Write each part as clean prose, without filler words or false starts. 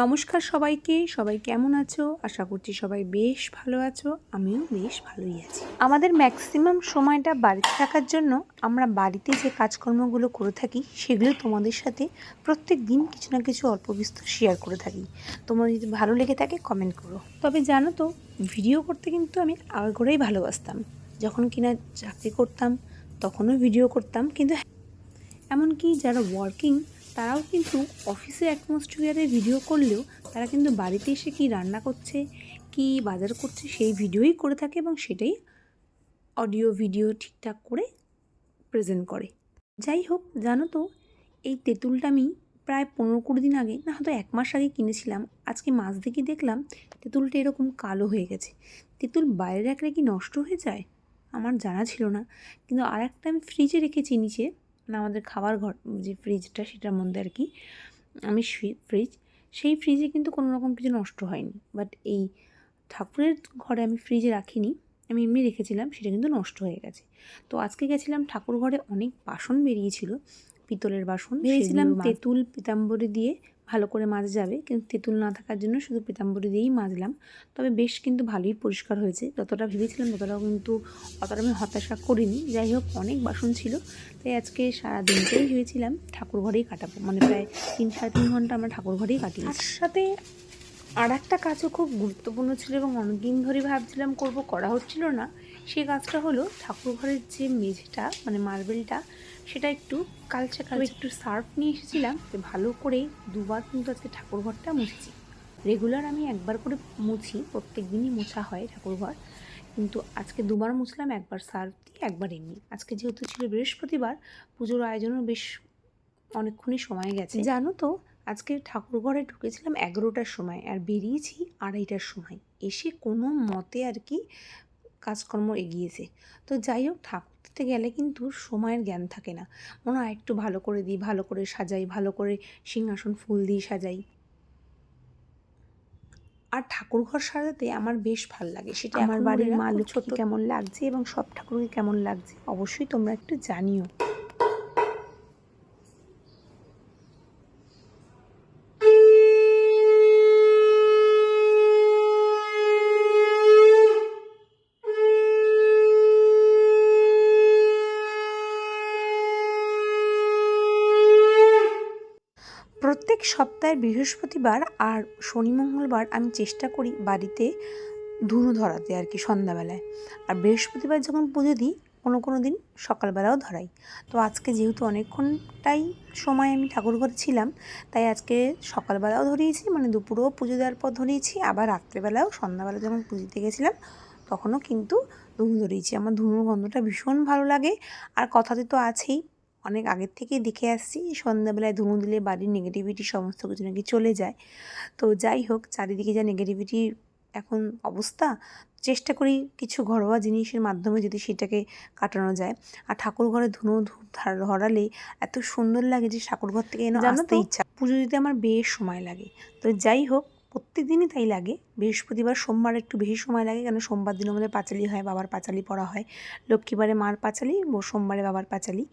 নমস্কার সবাইকে। সবাই কেমন আছো? আশা করছি সবাই বেশ ভালো আছো। আমিও বেশ ভালোই আছি। আমাদের ম্যাক্সিমাম সময়টা বাড়িতে থাকার জন্য আমরা বাড়িতে যে কাজকর্মগুলো করে থাকি সেগুলো তোমাদের সাথে প্রত্যেক দিন কিছু না কিছু অল্প বিস্তর শেয়ার করে থাকি। তোমাদের যদি ভালো লেগে থাকে কমেন্ট করো। তবে জানো তো, ভিডিও করতে কিন্তু আমি আগাগোড়াই ভালোবাসতাম। যখন কিনা চাকরি করতাম তখনও ভিডিও করতাম, কিন্তু এমনকি যারা ওয়ার্কিং তারাও কিন্তু অফিসে অ্যাটমসফিয়ারে ভিডিও করলেও তারা কিন্তু বাড়িতে এসে কী রান্না করছে, কী বাজার করছে সেই ভিডিওই করে থাকে এবং সেটাই অডিও ভিডিও ঠিকঠাক করে প্রেজেন্ট করে। যাই হোক, জানো তো, এই তেঁতুলটা আমি প্রায় 15-20 দিন আগে, না হয়তো 1 মাস আগে কিনেছিলাম। আজকে মাছ দেখে দেখলাম তেঁতুলটা এরকম কালো হয়ে গেছে। তেঁতুল বাইরে রাখলে কি নষ্ট হয়ে যায়? আমার জানা ছিল না। কিন্তু আর একটা আমি ফ্রিজে রেখেছি নিচে, না আমাদের খাবার ঘর যে ফ্রিজটা সেটার মধ্যে আর কি, আমি ফ্রিজ, সেই ফ্রিজে কিন্তু কোনো রকম কিছু নষ্ট হয়নি। বাট এই ঠাকুরের ঘরে আমি ফ্রিজে রাখিনি, আমি এমনি রেখেছিলাম, সেটা কিন্তু নষ্ট হয়ে গেছে। তো আজকে গেছিলাম ঠাকুর ঘরে, অনেক বাসন বেরিয়েছিল, পিতলের বাসন। ভেবেছিলাম তেঁতুল পিতাম্বরী দিয়ে ভালো করে মাজা যাবে, কিন্তু তেঁতুল না থাকার জন্য শুধু পিতাম্বরী দিয়েই মাজলাম। তবে বেশ কিন্তু ভালোই পরিষ্কার হয়েছে। যতটা ভেবেছিলাম ততটাও কিন্তু অতটা আমি হতাশা করিনি। যাই হোক, অনেক বাসন ছিল, তাই আজকে সারা দিনটাই ভেবেছিলাম ঠাকুর ঘরেই কাটাবো। মানে প্রায় 3-3.5 ঘন্টা আমরা ঠাকুর ঘরেই কাটিয়েছি। তার সাথে আর একটা কাজও খুব গুরুত্বপূর্ণ ছিল এবং অনেকদিন ধরে ভাবছিলাম করব, করা হচ্ছিল না। সেই কাজটা হলো ঠাকুর ঘরের যে মেঝেটা, মানে মার্বেলটা, সেটা একটু কালচে একটু সার্ফ নিয়ে এসেছিলাম, তো ভালো করে দুবার কিন্তু আজকে ঠাকুর ঘরটা মুছেছি। রেগুলার আমি একবার করে মুছি, প্রত্যেক দিনই মোছা হয় ঠাকুর ঘর, কিন্তু আজকে দুবার মুছলাম, একবার সার্ফ দিয়ে একবার এমনি। আজকে যেহেতু ছিল বৃহস্পতিবার, পুজোর আয়োজনও বেশ অনেকক্ষণই সময় গেছে। জানো তো, আজকে ঠাকুর ঘরে ঢুকেছিলাম 11টার সময় আর বেরিয়েছি 2:30টার সময়। এসে কোনো মতে আর কি কাজকর্ম এগিয়েছে। তো যাই হোক, ঠাকুর দিতে গেলে কিন্তু সময়ের জ্ঞান থাকে না। মনে হয় একটু ভালো করে দিই, ভালো করে সাজাই, ভালো করে সিংহাসন ফুল দিয়ে সাজাই। আর ঠাকুর ঘর সাজাতে আমার বেশ ভাল লাগে। সেটা আমার বাড়ির মা লক্ষ্মীকে কেমন লাগছে এবং সব ঠাকুরকে কেমন লাগছে অবশ্যই তোমরা একটু জানিও। প্রত্যেক সপ্তাহের বৃহস্পতিবার আর শনি মঙ্গলবার আমি চেষ্টা করি বাড়িতে ধুনো ধরাতে আর কি, সন্ধ্যাবেলায়। আর বৃহস্পতিবার যখন পুজো দিই কোনো দিন সকালবেলাও ধরাই। তো আজকে যেহেতু অনেকক্ষণটাই সময় আমি ঠাকুর ঘরে ছিলাম, তাই আজকে সকালবেলাও ধরিয়েছি, মানে দুপুরেও পুজো দেওয়ার পর ধরিয়েছি, আবার রাত্রেবেলাও সন্ধ্যাবেলা যখন পুজো দিতে গেছিলাম তখনও কিন্তু ধুনো ধরিয়েছি। আমার ধুনোর গন্ধটা ভীষণ ভালো লাগে। আর কথাতে তো আছেই, অনেক আগের থেকেই দেখে আসছি, সন্ধ্যাবেলায় ধুনো দিলে বাড়ির নেগেটিভিটি সমস্ত কিছু নাকি চলে যায়। তো যাই হোক, চারিদিকে যা নেগেটিভিটি এখন অবস্থা, চেষ্টা করি কিছু ঘরোয়া জিনিসের মাধ্যমে যদি সেটাকে কাটানো যায়। আর ঠাকুর ঘরে ধুনো ধূপ ধরালে এত সুন্দর লাগে যে ঠাকুর ঘর থেকে যেন আসতে ইচ্ছা। পুজো দিতে আমার বেশ সময় লাগে। তো যাই হোক, প্রত্যেক দিনই তাই লাগে। বৃহস্পতিবার সোমবার একটু বেশি সময় লাগে, কারণ সোমবার দিন আমাদের পাঁচালি হয়, বাবার পাঁচালি পড়া হয়। লক্ষ্মীবারে মার পাঁচালি, সোমবারে বাবার পাঁচালি।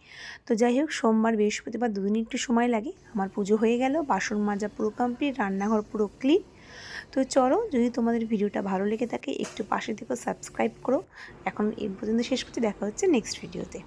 তো যাই হোক, সোমবার বৃহস্পতিবার দুদিনই একটু সময় লাগে। আমার পুজো হয়ে গেল, বাসন মাজা পুরো কমপ্লিট, রান্নাঘর পুরো ক্লিন। তো চলো, যদি তোমাদের ভিডিওটা ভালো লেগে থাকে একটু পাশে থেকে সাবস্ক্রাইব করো। এখন এই পর্যন্ত শেষ করছি, দেখা হচ্ছে নেক্সট ভিডিওতে।